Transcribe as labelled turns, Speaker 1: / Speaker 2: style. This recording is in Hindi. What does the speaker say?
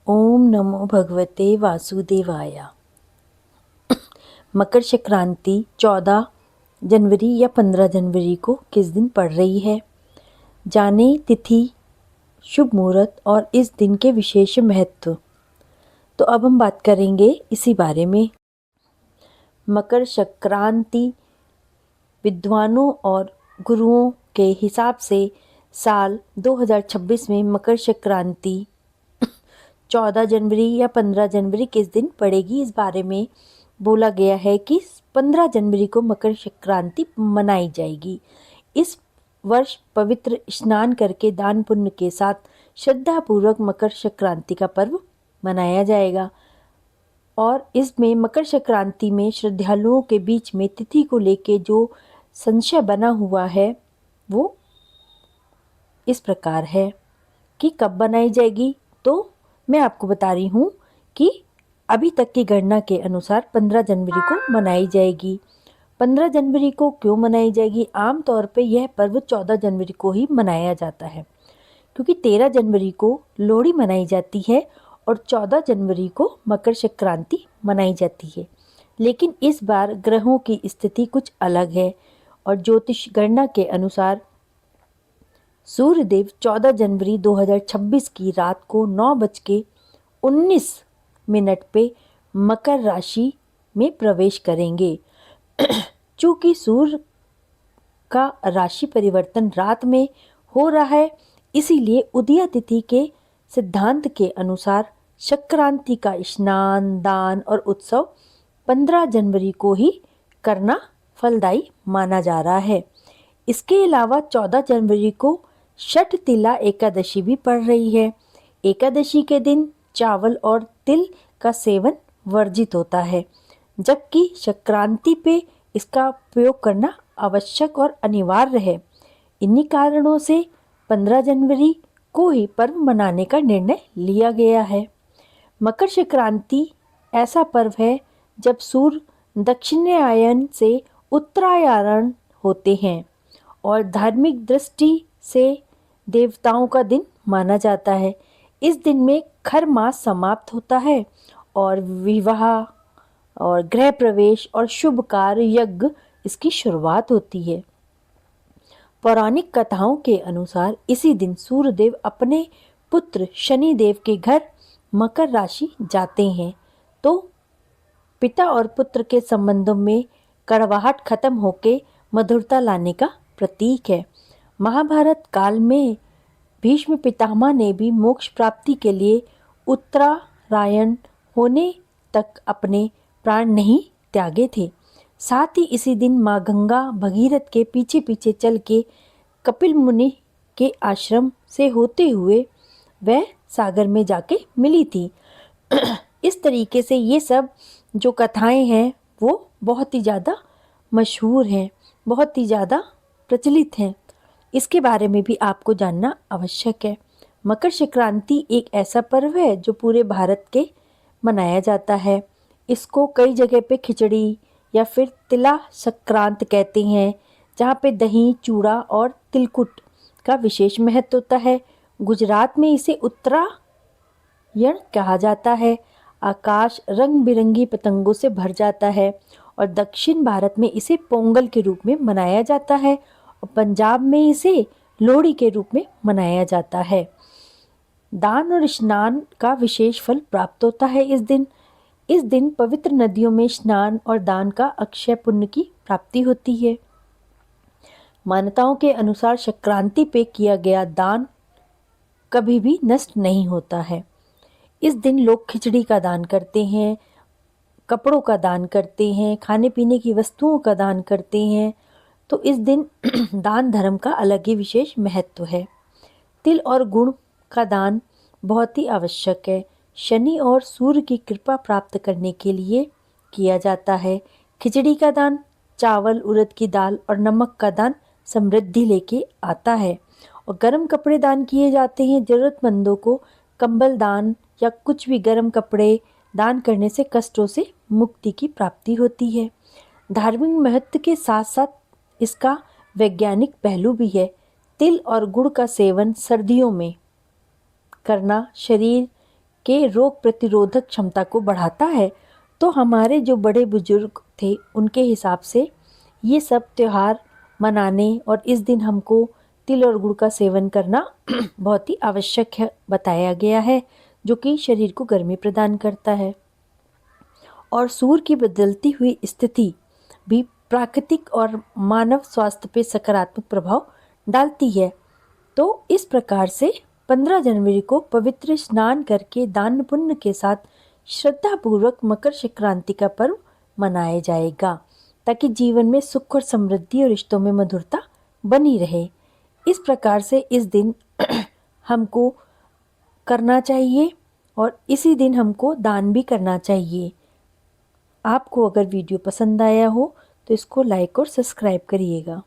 Speaker 1: ओम नमो भगवते वासुदेवाय। मकर संक्रांति 14 जनवरी या 15 जनवरी को किस दिन पड़ रही है, जाने तिथि, शुभ मुहूर्त और इस दिन के विशेष महत्व। तो अब हम बात करेंगे इसी बारे में। मकर संक्रांति विद्वानों और गुरुओं के हिसाब से साल 2026 में मकर संक्रांति 14 जनवरी या 15 जनवरी किस दिन पड़ेगी, इस बारे में बोला गया है कि 15 जनवरी को मकर संक्रांति मनाई जाएगी। इस वर्ष पवित्र स्नान करके दान पुण्य के साथ श्रद्धापूर्वक मकर संक्रांति का पर्व मनाया जाएगा। और इसमें मकर संक्रांति में श्रद्धालुओं के बीच में तिथि को लेके जो संशय बना हुआ है वो इस प्रकार है कि कब बनाई जाएगी। तो मैं आपको बता रही हूँ कि अभी तक की गणना के अनुसार 15 जनवरी को मनाई जाएगी। 15 जनवरी को क्यों मनाई जाएगी? आम तौर पे यह पर्व 14 जनवरी को ही मनाया जाता है, क्योंकि 13 जनवरी को लोहड़ी मनाई जाती है और 14 जनवरी को मकर संक्रांति मनाई जाती है। लेकिन इस बार ग्रहों की स्थिति कुछ अलग है और ज्योतिष गणना के अनुसार सूर्यदेव 14 जनवरी 2026 की रात को 9:19 पे मकर राशि में प्रवेश करेंगे। चूंकि सूर्य का राशि परिवर्तन रात में हो रहा है, इसीलिए उदया तिथि के सिद्धांत के अनुसार संक्रांति का स्नान, दान और उत्सव 15 जनवरी को ही करना फलदायी माना जा रहा है। इसके अलावा 14 जनवरी को षठतिला एकादशी भी पड़ रही है। एकादशी के दिन चावल और तिल का सेवन वर्जित होता है, जबकि संक्रांति पे इसका प्रयोग करना आवश्यक और अनिवार्य है। इन्हीं कारणों से 15 जनवरी को ही पर्व मनाने का निर्णय लिया गया है। मकर संक्रांति ऐसा पर्व है जब सूर्य दक्षिणायन से उत्तरायण होते हैं और धार्मिक दृष्टि से देवताओं का दिन माना जाता है। इस दिन में खर मास समाप्त होता है और विवाह और गृह प्रवेश और शुभ कार्य यज्ञ इसकी शुरुआत होती है। पौराणिक कथाओं के अनुसार इसी दिन सूर्यदेव अपने पुत्र शनि देव के घर मकर राशि जाते हैं, तो पिता और पुत्र के संबंधों में कड़वाहट खत्म होके मधुरता लाने का प्रतीक है। महाभारत काल में भीष्म पितामह ने भी मोक्ष प्राप्ति के लिए उत्तरायण होने तक अपने प्राण नहीं त्यागे थे। साथ ही इसी दिन माँ गंगा भगीरथ के पीछे पीछे चल के कपिल मुनि के आश्रम से होते हुए वह सागर में जाके मिली थी। इस तरीके से ये सब जो कथाएं हैं वो बहुत ही ज़्यादा मशहूर हैं, बहुत ही ज़्यादा प्रचलित हैं। इसके बारे में भी आपको जानना आवश्यक है। मकर संक्रांति एक ऐसा पर्व है जो पूरे भारत के मनाया जाता है। इसको कई जगह पे खिचड़ी या फिर तिला संक्रांत कहते हैं, जहाँ पे दही, चूड़ा और तिलकुट का विशेष महत्व होता है। गुजरात में इसे उत्तरायण कहा जाता है। आकाश रंग बिरंगी पतंगों से भर जाता है और दक्षिण भारत में इसे पोंगल के रूप में मनाया जाता है और पंजाब में इसे लोहड़ी के रूप में मनाया जाता है। दान और स्नान का विशेष फल प्राप्त होता है इस दिन पवित्र नदियों में स्नान और दान का अक्षय पुण्य की प्राप्ति होती है। मान्यताओं के अनुसार संक्रांति पे किया गया दान कभी भी नष्ट नहीं होता है। इस दिन लोग खिचड़ी का दान करते हैं, कपड़ों का दान करते हैं, खाने पीने की वस्तुओं का दान करते हैं। तो इस दिन दान धर्म का अलग ही विशेष महत्व है। तिल और गुड़ का दान बहुत ही आवश्यक है। शनि और सूर्य की कृपा प्राप्त करने के लिए किया जाता है। खिचड़ी का दान, चावल, उड़द की दाल और नमक का दान समृद्धि लेके आता है। और गर्म कपड़े दान किए जाते हैं। ज़रूरतमंदों को कंबल दान या कुछ भी गर्म कपड़े दान करने से कष्टों से मुक्ति की प्राप्ति होती है। धार्मिक महत्व के साथ साथ इसका वैज्ञानिक पहलू भी है। तिल और गुड़ का सेवन सर्दियों में करना शरीर के रोग प्रतिरोधक क्षमता को बढ़ाता है। तो हमारे जो बड़े बुजुर्ग थे उनके हिसाब से ये सब त्योहार मनाने और इस दिन हमको तिल और गुड़ का सेवन करना बहुत ही आवश्यक है बताया गया है, जो कि शरीर को गर्मी प्रदान करता है। और सूर्य की बदलती हुई स्थिति भी प्राकृतिक और मानव स्वास्थ्य पर सकारात्मक प्रभाव डालती है। तो इस प्रकार से 15 जनवरी को पवित्र स्नान करके दान पुण्य के साथ श्रद्धापूर्वक मकर संक्रांति का पर्व मनाया जाएगा, ताकि जीवन में सुख और समृद्धि और रिश्तों में मधुरता बनी रहे। इस प्रकार से इस दिन हमको करना चाहिए और इसी दिन हमको दान भी करना चाहिए। आपको अगर वीडियो पसंद आया हो तो इसको लाइक और सब्सक्राइब करिएगा।